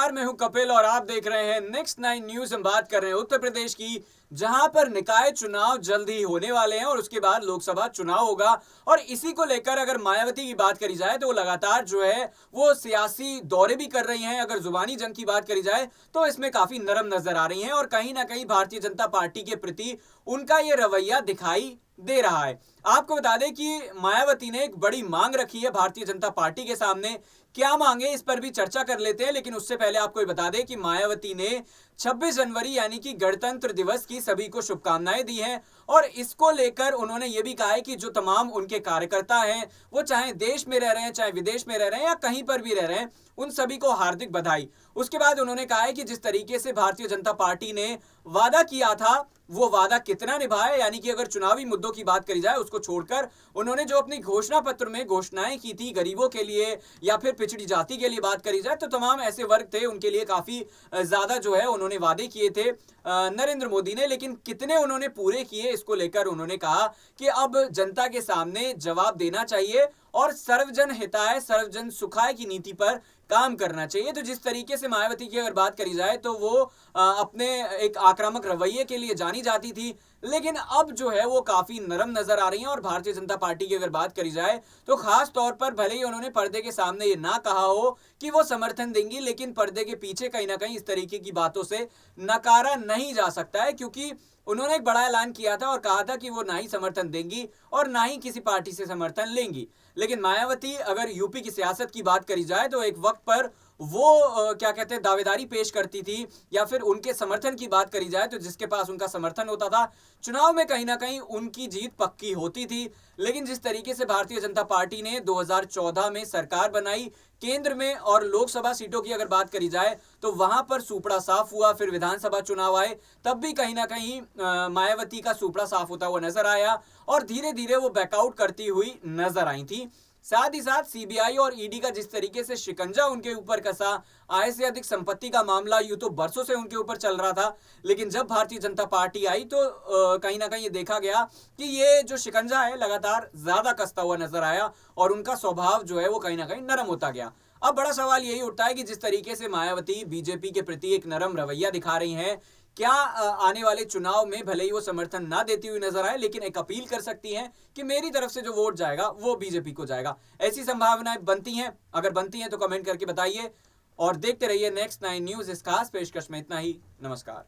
नमस्कार, मैं हूं कपिल और आप देख रहे हैं नेक्स्ट 9 न्यूज। हम बात कर रहे हैं उत्तर प्रदेश की, जहां पर निकाय चुनाव जल्द ही होने वाले हैं और उसके बाद लोकसभा चुनाव होगा। और इसी को लेकर अगर मायावती की बात करी जाए तो वो लगातार जो है वो सियासी दौरे भी कर रही हैं। अगर जुबानी जंग की बात करी जाए तो इसमें काफी नरम नजर आ रही हैं और कहीं ना कहीं भारतीय जनता पार्टी के प्रति उनका ये रवैया दिखाई दे रहा है। आपको बता दें कि मायावती ने एक बड़ी मांग रखी है भारतीय जनता पार्टी के सामने। क्या मांगे, इस पर भी चर्चा कर लेते हैं, लेकिन उससे पहले आपको ये बता दें कि मायावती ने 26 जनवरी यानी कि गणतंत्र दिवस की सभी को शुभकामनाएं दी हैं और इसको लेकर उन्होंने ये भी कहा है कि जो तमाम उनके कार्यकर्ता हैं, वो चाहे देश में रह रहे हैं, चाहे विदेश में रह रहे हैं या कहीं पर भी रह रहे हैं, उन सभी को हार्दिक बधाई। उसके बाद उन्होंने कहा है कि जिस तरीके से भारतीय जनता पार्टी ने वादा किया था वो वादा कितना निभाया, यानी कि अगर चुनावी मुद्दों की बात करी जाए उसको छोड़कर उन्होंने जो अपनी घोषणा पत्र में घोषणाएं की थी गरीबों के लिए या फिर पिछड़ी जाति के लिए बात करी जाए तो तमाम ऐसे वर्ग थे उनके लिए काफी ज्यादा जो है उन्होंने वादे किए थे नरेंद्र मोदी ने। लेकिन कितने उन्होंने पूरे किए, इसको लेकर उन्होंने कहा कि अब जनता के सामने जवाब देना चाहिए और सर्वजन हिताय सर्वजन सुखाय की नीति पर काम करना चाहिए। तो जिस तरीके से मायावती की अगर बात करी जाए तो वो अपने एक आक्रामक रवैये के लिए जानी जाती थी, लेकिन अब जो है वो काफी नरम नजर आ रही हैं। और भारतीय जनता पार्टी की अगर बात करी जाए तो खास तौर पर भले ही उन्होंने पर्दे के सामने ये ना कहा हो कि वो समर्थन देंगी, लेकिन पर्दे के पीछे कहीं ना कहीं इस तरीके की बातों से नकारा नहीं जा सकता है, क्योंकि उन्होंने एक बड़ा ऐलान किया था और कहा था कि वो ना ही समर्थन देंगी और ना ही किसी पार्टी से समर्थन लेंगी। लेकिन मायावती अगर यूपी की सियासत की बात करी जाए तो एक वक्त पर वो क्या कहते हैं दावेदारी पेश करती थी, या फिर उनके समर्थन की बात करी जाए तो जिसके पास उनका समर्थन होता था चुनाव में कहीं ना कहीं उनकी जीत पक्की होती थी। लेकिन जिस तरीके से भारतीय जनता पार्टी ने 2014 में सरकार बनाई केंद्र में और लोकसभा सीटों की अगर बात करी जाए तो वहां पर सुपड़ा साफ हुआ, फिर विधानसभा चुनाव आए तब भी कहीं ना कहीं मायावती का सुपड़ा साफ होता हुआ नजर आया और धीरे धीरे वो बैकआउट करती हुई नजर आई थी। साथ ही साथ सीबीआई और ईडी का जिस तरीके से शिकंजा उनके ऊपर कसा, आय से अधिक संपत्ति का मामला यूं तो बरसों से उनके ऊपर चल रहा था, लेकिन जब भारतीय जनता पार्टी आई तो कहीं ना कहीं ये देखा गया कि ये जो शिकंजा है लगातार ज्यादा कसता हुआ नजर आया और उनका स्वभाव जो है वो कहीं ना कहीं नरम होता गया। अब बड़ा सवाल यही उठता है कि जिस तरीके से मायावती बीजेपी के प्रति एक नरम रवैया दिखा रही हैं, क्या आने वाले चुनाव में भले ही वो समर्थन ना देती हुई नजर आए लेकिन एक अपील कर सकती हैं कि मेरी तरफ से जो वोट जाएगा वो बीजेपी को जाएगा। ऐसी संभावनाएं बनती हैं? अगर बनती हैं तो कमेंट करके बताइए और देखते रहिए नेक्स्ट 9 न्यूज। इस खास पेशकश में इतना ही। नमस्कार।